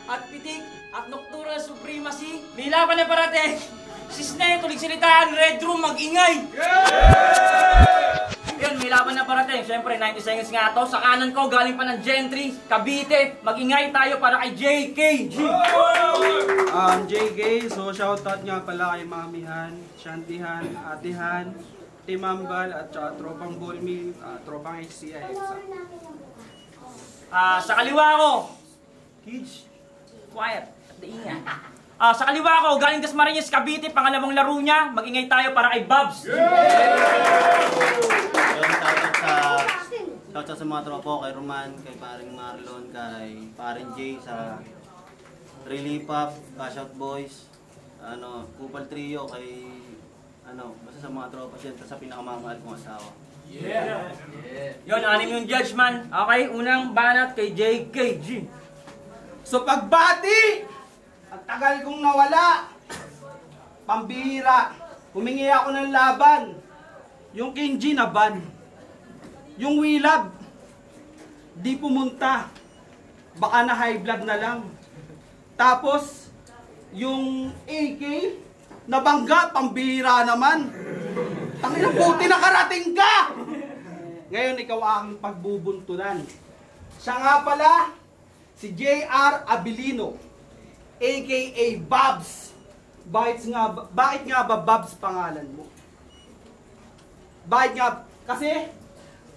At pitik at nocturnal supremacy. May laban na parate. Sisne, tulig silitaan, red room, mag-ingay. Yun, may laban na parating. Siyempre, 90 seconds nga to. Sa kanan ko, galing pa ng Gentry, Cavite. Mag-ingay tayo para kay JKG. JK, so shoutout nga pala kay Mamihan, Shantihan, Atihan, Timambal, at saka tropang Bolmi, tropang HCI. Sa kaliwa ko, Kids, quiet, at daingan. Sa kaliwa ko, galing Dasmariñas, Cavite, pangalawang laro niya. Mag-ingay tayo para kay Babs. Shoutout sa mga tropo, kay Roman, kay paring Marlon, kay paring Jay, sa Relief Up, Cash Out Boys, Kupal Trio, kay basta sa mga tropa dyan, sa pinakamamahal kong asawa. Yun, anim yung judgment. Okay, unang banat kay JKG. So pagbati, ang tagal kong nawala, pambihira, humingi ako ng laban. Yung King G na ban, yung Willab, di pumunta, baka na high blood na lang. Tapos, yung AK, nabangga, pambihira naman. Tangina, buti nakarating ka! Ngayon, ikaw ang pagbubuntunan. Siya nga pala, si JR Abilino, aka Babs. Bakit nga ba Babs pangalan mo? Bakit nga? Kasi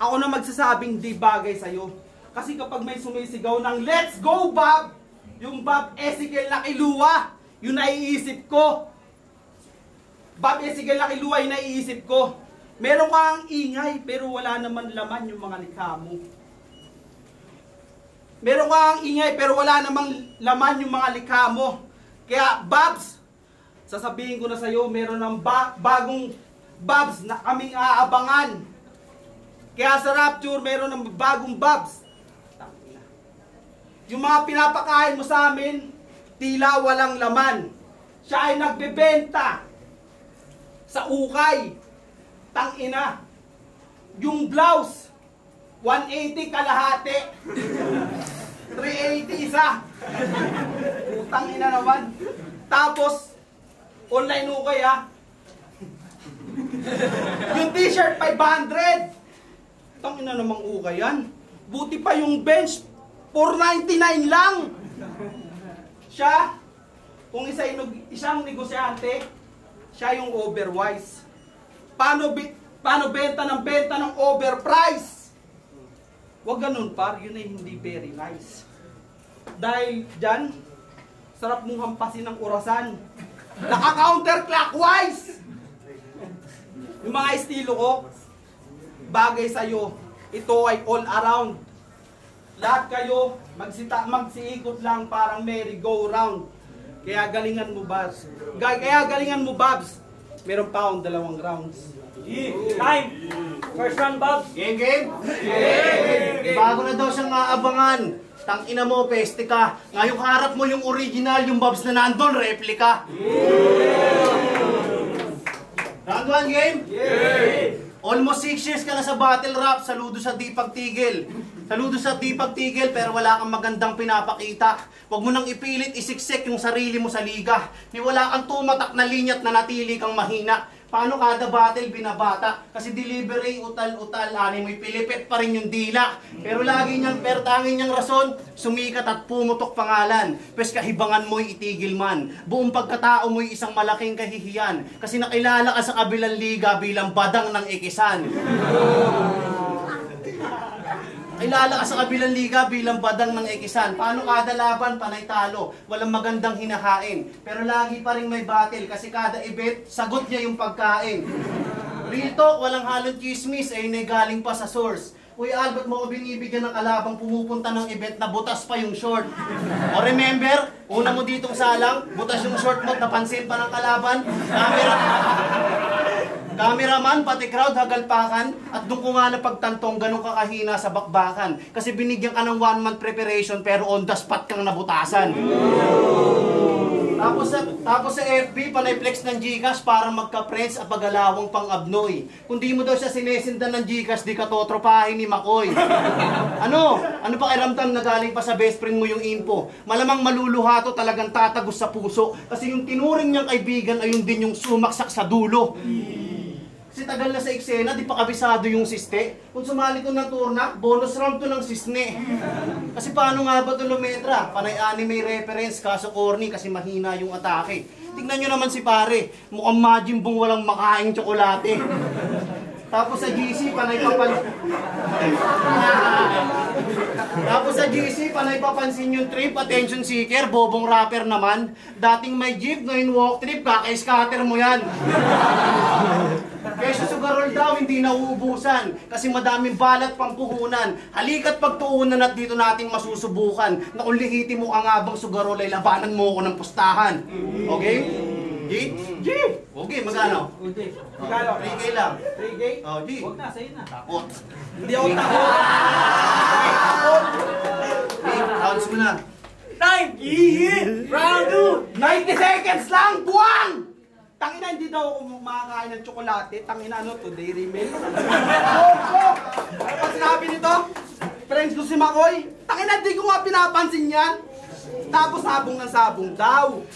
ako na magsasabing di bagay sa'yo. Kasi kapag may sumisigaw ng "Let's go Bob!" yung Bob Ezekiel Lakiluwa, yung naiisip ko. Bob Ezekiel Lakiluwa yung naiisip ko. Meron kang ingay pero wala naman laman yung mga likha mo. Meron kang ingay pero wala namang laman yung mga likha mo. Kaya Babs, sasabihin ko na sa'yo, meron ng bagong Babs na kaming aabangan. Kaya sa Rapture, meron ng bagong Babs. Yung mga pinapakain mo sa amin, tila walang laman. Siya ay nagbebenta sa ukay. Tangina. Yung blouse, 180 kalahati. 380 isa. Putang ina naman. Tapos, online ukay ha. Yung t-shirt, 500. Tangina namang ukay yan. Buti pa yung bench, 499 lang. Siya, kung isang negosyante, siya yung overwise. Paano benta ng overprice? Huwag ganun par, yun ay hindi very nice. Dahil dyan, sarap mong hampasin ng orasan. Naka-counterclockwise! Yung mga estilo ko, bagay sa'yo. Ito ay all around. Lahat kayo, magsiikot lang parang merry-go-round. Kaya galingan mo, Babs. Babs. Meron pa akong 2 rounds. Time! First round, Babs. Game? Bago na daw siyang aabangan. Tangina mo, peste ka. Ngayong harap mo yung original, yung Babs na nandun, replika. Round 1, game? Almost 6 years ka na sa battle rap. Saludo sa di pagtigil. Saludo sa di pagtigil pero wala kang magandang pinapakita. Huwag mo nang ipilit isiksik yung sarili mo sa liga. Ni wala kang tumatak na linya at nanatili kang mahina. Paano kada battle binabata? Kasi delivery, utal-utal, ani mo'y pilipit pa rin yung dila. Pero lagi niyang pertangin niyang rason, sumikat at pumutok pangalan. Pes kahibangan mo'y itigil man. Buong pagkatao mo'y isang malaking kahihiyan. Kasi nakilala ka sa kabilang liga bilang badang ng ikisan. Kilala ka sa kabilang liga bilang badang ng ikisan. Paano kada laban, panay talo. Walang magandang hinahain. Pero lagi pa rin may battle kasi kada event, sagot niya yung pagkain. Real talk, walang halong chismis, ay galing pa sa source. Uy Albert, mo ko binibigyan ng kalabang pumupunta ng event na butas pa yung short. O remember, una mo ditong salang, butas yung short mo, napansin pa ng kalaban. Cameraman, pati crowd, hagalpakan. At doon ko nga napagtantong ganun kakahina sa bakbakan. Kasi binigyan ka ng 1 month preparation pero on the spot kang nabutasan. Tapos sa FB, panay flex ng Gcash para magka-friends at pagalawang pang abnoy. Kung di mo daw siya sinesindan ng Gcash, di ka totropahin ni Makoy. Ano pa kiramdam na galing pa sa best friend mo yung info? Malamang maluluhato talagang tatagos sa puso. Kasi yung tinuring niyang kaibigan ay yun din yung sumaksak sa dulo. Kasi tagal na sa eksena, di pa kabisado yung siste. Kung sumali to ng turnak, bonus round to ng sisne. Kasi paano nga ba ito lumetra? Panay anime reference, kaso corny kasi mahina yung atake. Tignan nyo naman si pare, mukhang Majin Buu walang makaing tsokolate. Tapos sa GC, panay papansin yung trip, attention seeker, bobong rapper naman. Dating may jeep, ngayon walk trip, kaka-scatter mo yan. Kesyo sugarol daw, hindi nauubusan. Kasi madaming balat pang puhunan. Halika't pagtuunan at dito nating masusubukan. Na kung lihitin mo ang abang sugarol ay labanan mo ako ng pustahan. Okay? G? G! Okay, magkano? Magkano? 3K lang. 3K? Oh, G. Huwag na, sa'yo na. Takot. Hindi ako takot. G, counts mo na. Time! Round 2! 90 seconds lang! Buwang! Tangina, hindi daw ako makakain ng tsokolate. Tangina, to Dairy Milk. Ano pa sinabi nito? Friends ko si Makoy. Tangina, di ko nga pinapansin yan. Tapos sabong ng sabong daw.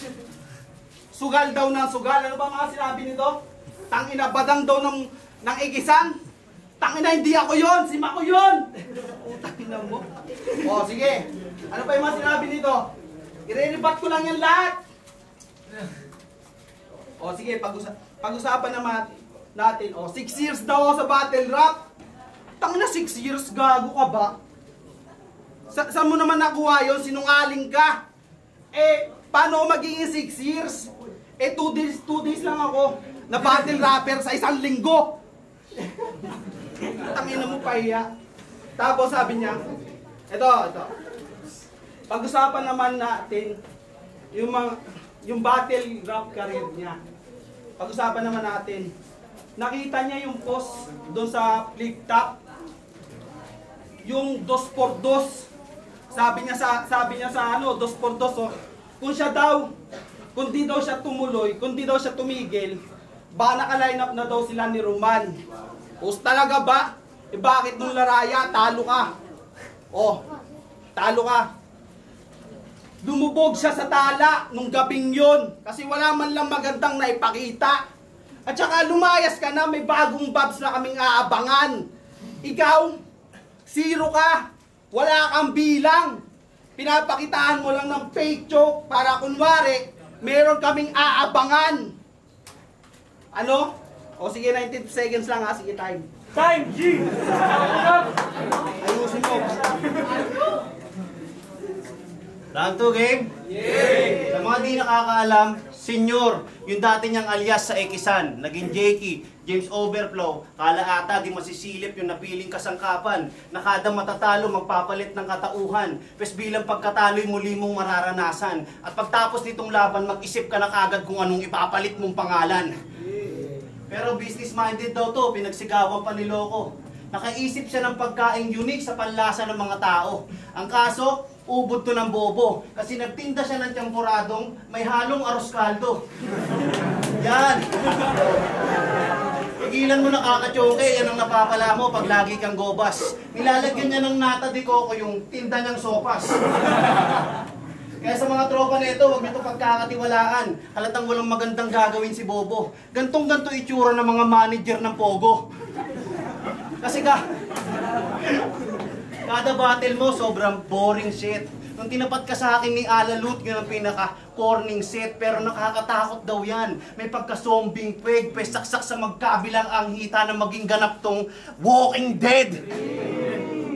Sugal daw ng sugal. Ano ba mga sinabi nito? Tangina, badang daw ng ikisan. Tangina, hindi ako yon, si Makoy yon. Tangina mo. O, sige. Ano pa yung mga sinabi nito? I-rebat ko lang yan lahat. O sige, pag-usapan naman natin. O, 6 years daw ako sa battle rap. Tangina, 6 years, gago ka ba? Saan mo naman nakuha yun? Sinungaling ka. Paano magiging 6 years? 2 days lang ako na battle rapper sa isang linggo. Tangina mo pahiya. Tapos sabi niya, ito. Pag-usapan naman natin yung battle rap career niya. Pag-usapan naman natin. Nakita niya yung post doon sa flip top. Yung 2x2. Sabi niya sa 2x2. Oh. Kung di daw siya tumuloy, kung di daw siya tumigil, baka naka-line up na daw sila ni Roman. Post talaga ba? Bakit nung laraya, talo ka? Oh, talo ka. Lumubog siya sa tala nung gabing yon kasi wala man lang magandang naipakita. At saka lumayas ka na, may bagong babs na kaming aabangan. Ikaw, 0 ka. Wala kang bilang. Pinapakitaan mo lang ng fake joke para kunwari, meron kaming aabangan. Ano? O sige, 19 seconds lang ha. Sige, time. Time! G! Ayusin mo. Round 2 game? Yay! Sa mga di nakakaalam, Senyor, yung dati niyang alias sa Ekisan, naging Jakey, James Overflow, kala ata di masisilip yung napiling kasangkapan, na kada matatalo magpapalit ng katauhan, pes bilang pagkatalo'y muli mong mararanasan, at pagtapos nitong laban, mag-isip ka na kagad kung anong ipapalit mong pangalan. Pero business-minded daw to, pinagsigawan pa ni Loco. Nakaisip siya ng pagkaing unique sa panlasa ng mga tao. Ang kaso, ubod to ng bobo. Kasi nagtinda siya ng tiyampuradong may halong arroz caldo. Yan. Tigilan mo na kakachoke, yan ang napapala mo pag lagi kang gobas. Nilalagyan niya ng nata de coco yung tinda niyang sopas. Kaya sa mga tropa nito, huwag nito pagkakatiwalaan. Halatang walang magandang gagawin si Bobo. Gantong-ganto itsura ng mga manager ng Pogo. Kasi kada battle mo, sobrang boring shit. Nung tinapat ka sa akin ni Alalut, yun ang pinaka-corning set. Pero nakakatakot daw yan. May pagka-zombing peg, pesaksak sa magkabilang anghita na maging ganap tong Walking Dead.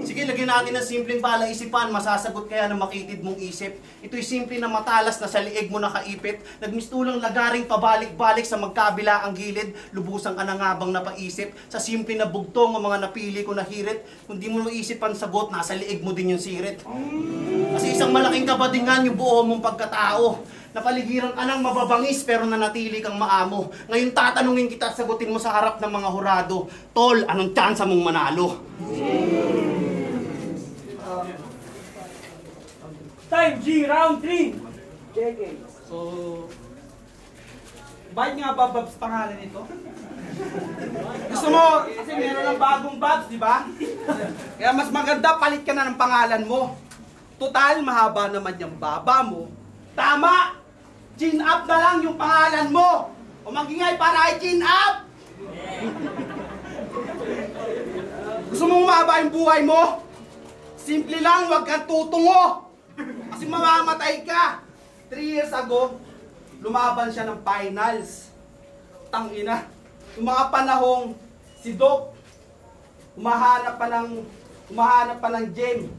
Sige, lagyan natin ng simpleng palaisipan. Masasagot kaya ng makitid mong isip. Ito'y simple na matalas na sa liig mo nakaipit. Nagmistulang lagaring pabalik-balik sa magkabila ang gilid. Lubusan ka na nga bang napaisip sa simple na bugtong o mga napili ko na hirit. Kung di mo maisip ang sagot, nasa liig mo din yung sirit. Kasi isang malaking kabadingan yung buo mong pagkatao. Napaligiran ka ng mababangis pero nanatili kang maamo. Ngayon tatanungin kita at sagutin mo sa harap ng mga hurado. Tol, anong tsansa mong manalo? Time G, round 3. JK. So, bakit nga ba Babs pangalan nito? Gusto mo, kasi meron ng bagong Babs, di ba? Kaya mas maganda, palit ka na ng pangalan mo. Total, mahaba naman yung baba mo. Tama! Chin up na lang yung pangalan mo! O magingay para ay chin up! Gusto mo mahaba yung buhay mo? Simple lang, wag kang tutungo! Kasi mamamatay ka! 3 years ago, lumaban siya ng finals. Tangina. Yung mga panahong si Doc, umahanap pa ng gem.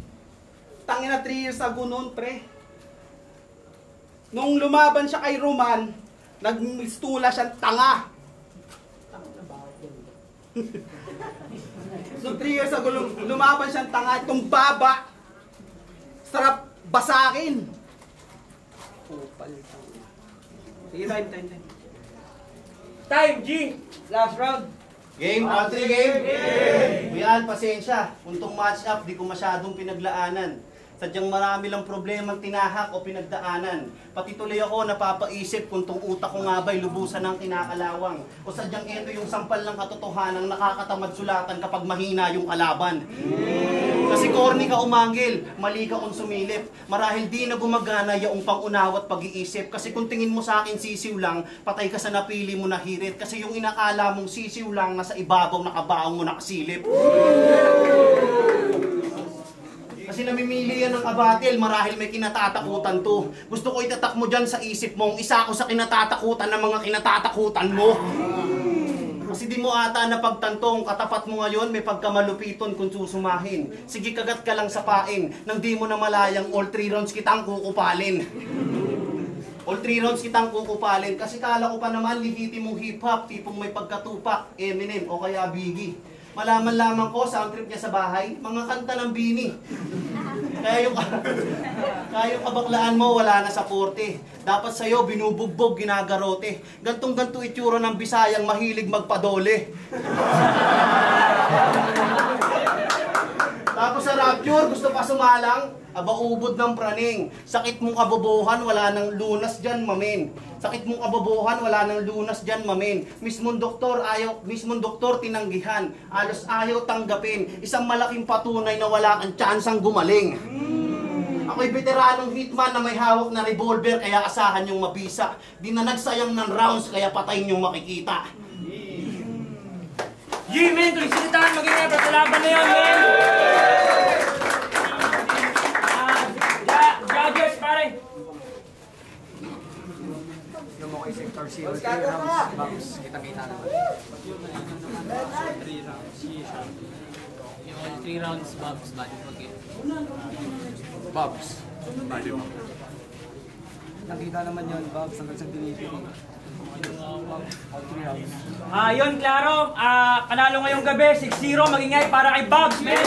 Tangina, 3 years ago noon, pre. Nung lumaban siya kay Roman, nagmistula siyang tanga. So 3 years ago, lumaban siyang tanga. Itong baba, sarap basakin. Sige, time. Time G, last round. Game, round 3 game. Kuyan, pasensya. Kung tong match up, di ko masyadong pinaglaanan. Sadyang marami lang problemang tinahak o pinagdaanan. Pati tuloy ako napapaisip kung tong utak ko nga ba'y lubusan ng kinakalawang. O sadyang ito yung sampal ng katotohanan nakakatamad sulatan kapag mahina yung kalaban. Kasi corny ka umangil, mali ka kung sumilip. Marahil di na gumagana yung pangunawa at pag-iisip. Kasi kung tingin mo sa akin sisiw lang, patay ka sa napili mo na hirit. Kasi yung inakala mong sisiw lang, nasa ibabaw nakabaong mo nakasilip. Kasi namimili yan ng kabatil, marahil may kinatatakutan to. Gusto ko itatak mo dyan sa isip mong isa ako sa kinatatakutan ng mga kinatatakutan mo. Kasi di mo ata napagtantong katapat mo ngayon may pagkamalupiton kung susumahin. Sige, kagat ka lang sa pain nang di mo na malayang all 3 rounds kitang kukupalin. All 3 rounds kitang kukupalin. Kasi kala ko pa naman legitimong hip-hop, tipong may pagkatupak, Eminem o kaya Biggie. Malaman lamang ko, sound trip niya sa bahay, mga kanta ng Bini. Kaya yung kabaklaan mo, wala na sa porte. Dapat sa'yo, binubugbog, ginagarote. Gantong-ganto itsura ng Bisayang mahilig magpadole. Tapos sa Rapture, gusto pa sumalang, aba ubod ng praning. Sakit mong kabobohan, wala nang lunas dyan, mamen. Sakit mong kabobohan, wala nang lunas dyan, mamen. Mismong doktor tinanggihan. Alos ayaw tanggapin. Isang malaking patunay na wala kang tsansang gumaling. Ako'y veteranong hitman na may hawak na revolver, kaya asahan yung mabisa. Di na nagsayang ng rounds, kaya patayin yung makikita. Men, tuloy silitaan, magiging sa laban na yun, men! Judges, pare! Yung mo kay Sector 0, 3 rounds, Babs, kita-kita naman. 3 rounds, yung 3 rounds, Babs, body mag-get. Babs, body mo. Nakita naman yun, Babs, hanggang sa delivery. Yun, klaro. Panalo ngayong gabi, 6-0, magingay para kay Babs, men!